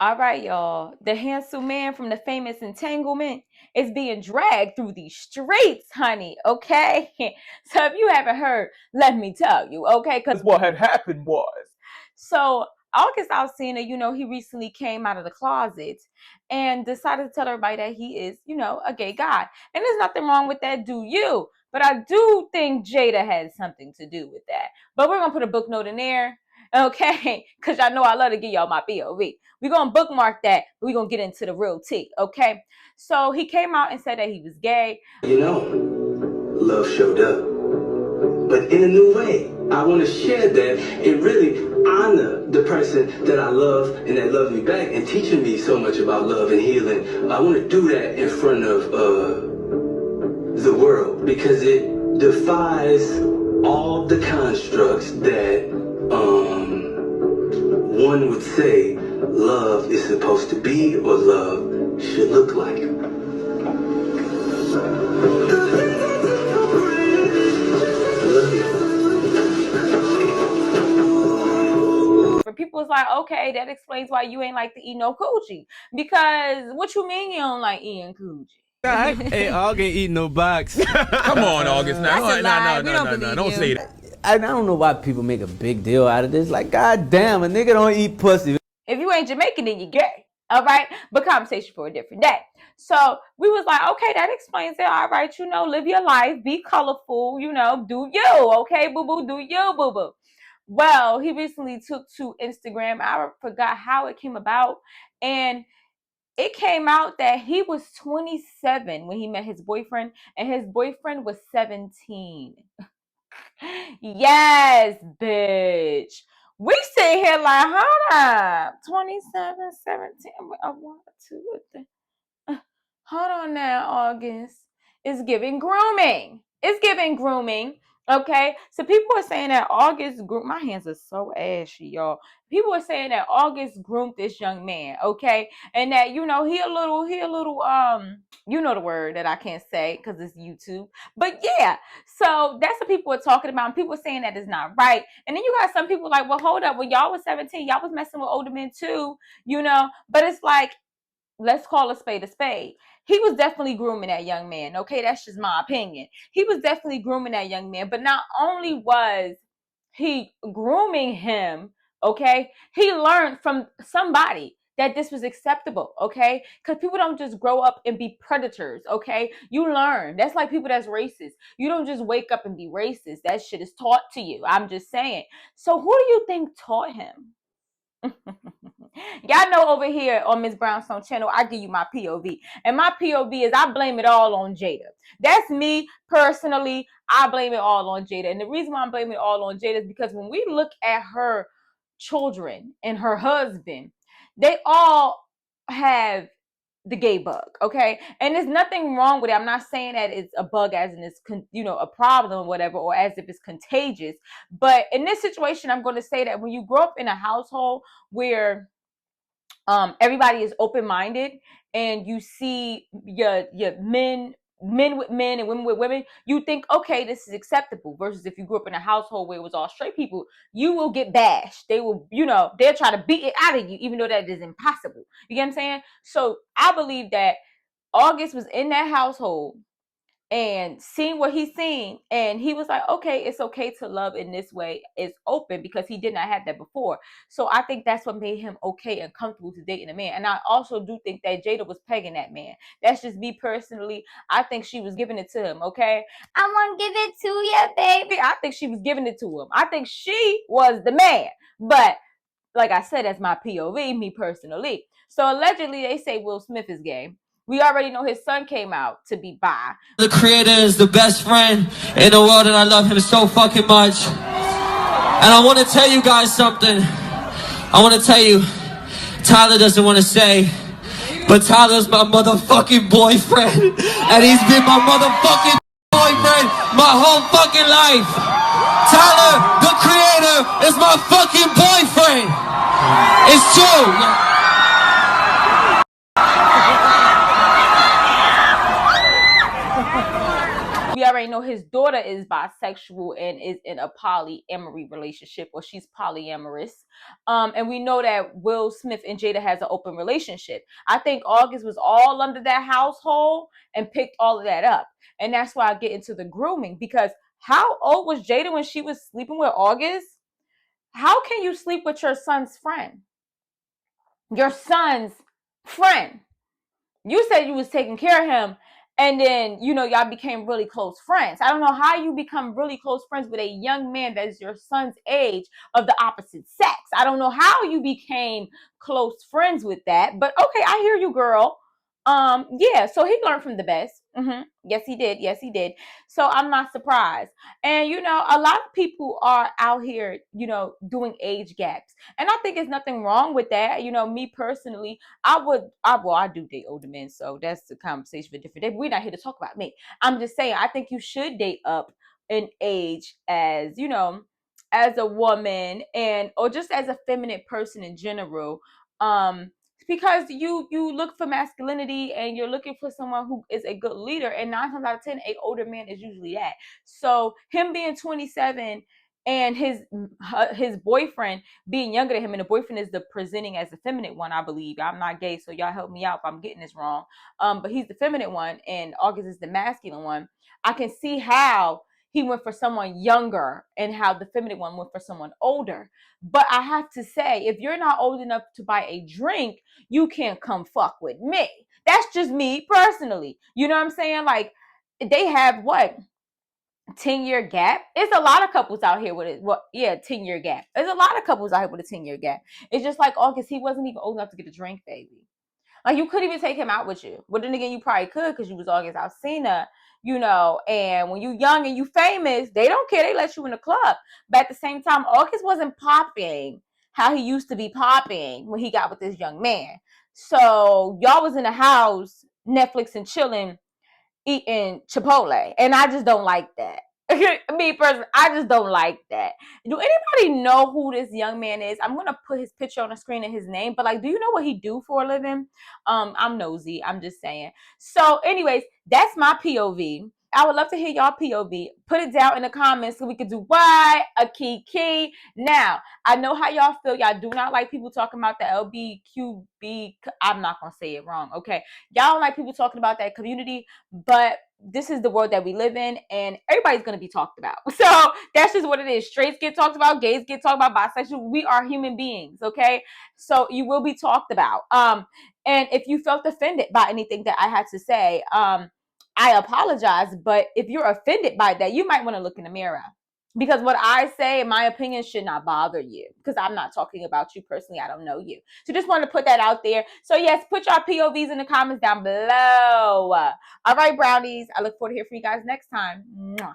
All right, y'all. The handsome man from the famous Entanglement is being dragged through these streets, honey. Okay. So if you haven't heard, let me tell you. Okay, because what had happened was, so August Alsina, he recently came out of the closet and decided to tell everybody that he is, a gay guy. And there's nothing wrong with that. Do you? But I do think Jada had something to do with that. But we're gonna put a book note in there. Okay, because y'all know I love to give y'all my POV. We're going to bookmark that. We're going to get into the real tea, okay? So he came out and said that he was gay. Love showed up, but in a new way. I want to share that and really honor the person that I love and that loved me back and teaching me so much about love and healing. I want to do that in front of the world because it defies all the constructs that one would say love is supposed to be or love should look like. For people, it's like, okay, that explains why you ain't like to eat no coochie. Because what you mean you don't like eating coochie? Hey, August ain't eating no box. Come on, August. Now, no, don't say that. I don't know why people make a big deal out of this. Like, goddamn, a nigga don't eat pussy. If you ain't Jamaican, then you're gay. All right? But conversation for a different day. So we was like, okay, that explains it. All right, live your life, be colorful, do you. Okay, boo-boo, do you, boo-boo. Well, he recently took to Instagram. I forgot how it came about. And it came out that he was 27 when he met his boyfriend. And his boyfriend was 17. Yes, bitch. We sit here like, hold up. 27, 17. I want to. Hold on now, August. It's giving grooming. It's giving grooming. Okay. So people are saying that August groomed. My hands are so ashy, y'all. People are saying that August groomed this young man. Okay. And that, he a little, you know the word that I can't say because it's YouTube. But yeah. So that's what people are talking about. And people are saying that it's not right. And then you got some people like, well, hold up. When y'all was 17, y'all was messing with older men too, But it's like, let's call a spade a spade. He was definitely grooming that young man. Okay, that's just my opinion. He was definitely grooming that young man. But not only was he grooming him, okay, he learned from somebody that this was acceptable, okay? Because people don't just grow up and be predators, okay? You learn. That's like people that's racist. You don't just wake up and be racist. That shit is taught to you. I'm just saying. So who do you think taught him? Y'all know over here on Miss Brownstone channel, I give you my POV. And my POV is I blame it all on Jada. That's me personally. I blame it all on Jada. And the reason why I'm blaming it all on Jada is because when we look at her children and her husband, they all have the gay bug, okay? And there's nothing wrong with it. I'm not saying that it's a bug as in it's, a problem or whatever, or as if it's contagious. But in this situation, I'm going to say that when you grow up in a household where everybody is open-minded and you see your men with men and women with women, you think, okay, this is acceptable. Versus if you grew up in a household where it was all straight people, you will get bashed. They will, they'll try to beat it out of you, even though that is impossible. You get what I'm saying? So I believe that August was in that household and seeing what he's seen, and he was like, okay, it's okay to love in this way. It's open because he did not have that before. So I think that's what made him okay and comfortable to dating a man. And I also do think that Jada was pegging that man. That's just me personally. I think she was giving it to him, okay? I want to give it to you, baby. I think she was giving it to him. I think she was the man. But like I said, that's my POV, me personally. So allegedly, they say Will Smith is gay. We already know his son came out to be bi. The creator is the best friend in the world and I love him so fucking much. And I want to tell you guys something. I want to tell you, Tyler doesn't want to say, but Tyler's my motherfucking boyfriend. And he's been my motherfucking boyfriend my whole fucking life. Tyler, the creator, is my fucking boyfriend. It's true. We already know know, his daughter is bisexual and is in a polyamory relationship, or she's polyamorous. And we know that Will Smith and Jada has an open relationship. I think August was all under that household and picked all of that up. And that's why I get into the grooming, because how old was Jada when she was sleeping with August? How can you sleep with your son's friend? Your son's friend. You said you was taking care of him, and then, you know, y'all became really close friends. I don't know how you become really close friends with a young man that is your son's age of the opposite sex. I don't know how you became close friends with that, but okay, I hear you, girl. Yeah, so he learned from the best. Yes, he did. Yes, he did. So I'm not surprised. And, you know, a lot of people are out here, you know, doing age gaps. And I think there's nothing wrong with that. You know, me personally, I do date older men. So that's a conversation for a different day. But we're not here to talk about me. I'm just saying, I think you should date up in age as, you know, as a woman, and or just as a feminine person in general. Because you look for masculinity and you're looking for someone who is a good leader, and 9 times out of 10 an older man is usually that. So him being 27 and his boyfriend being younger than him, and the boyfriend is the presenting as the feminine one, I believe. I'm not gay, so y'all help me out if I'm getting this wrong. But he's the feminine one and August is the masculine one. I can see how he went for someone younger and how the feminine one went for someone older. But I have to say, if you're not old enough to buy a drink, you can't come fuck with me. That's just me personally. You know what I'm saying? Like, they have what? 10-year gap. It's a lot of couples out here with it. Well, yeah, 10-year gap. There's a lot of couples out here with a 10-year gap. It's just like August, he wasn't even old enough to get a drink, baby. Like, you couldn't even take him out with you. But then again, you probably could because you was August Alsina, you know. And when you young and you famous, they don't care. They let you in the club. But at the same time, August wasn't popping how he used to be popping when he got with this young man. So y'all was in the house, Netflix and chilling, eating Chipotle. And I just don't like that. Me personally, I just don't like that. Do anybody know who this young man is? I'm gonna put his picture on the screen and his name, but like, do you know what he do for a living? I'm nosy. I'm just saying. So, anyways, that's my POV. I would love to hear y'all POV. Put it down in the comments so we could do what? A key. Now, I know how y'all feel. Y'all do not like people talking about the LBQB. I'm not gonna say it wrong, okay? Y'all don't like people talking about that community, but this is the world that we live in, and everybody's going to be talked about. So that's just what it is. Straights get talked about, gays get talked about, bisexual. We are human beings, okay? So you will be talked about. And if you felt offended by anything that I had to say, I apologize. But if you're offended by that, you might want to look in the mirror. Because what I say, in my opinion, should not bother you. Because I'm not talking about you personally. I don't know you. So just want to put that out there. So yes, put your POVs in the comments down below. All right, brownies. I look forward to hearing from you guys next time. Mwah.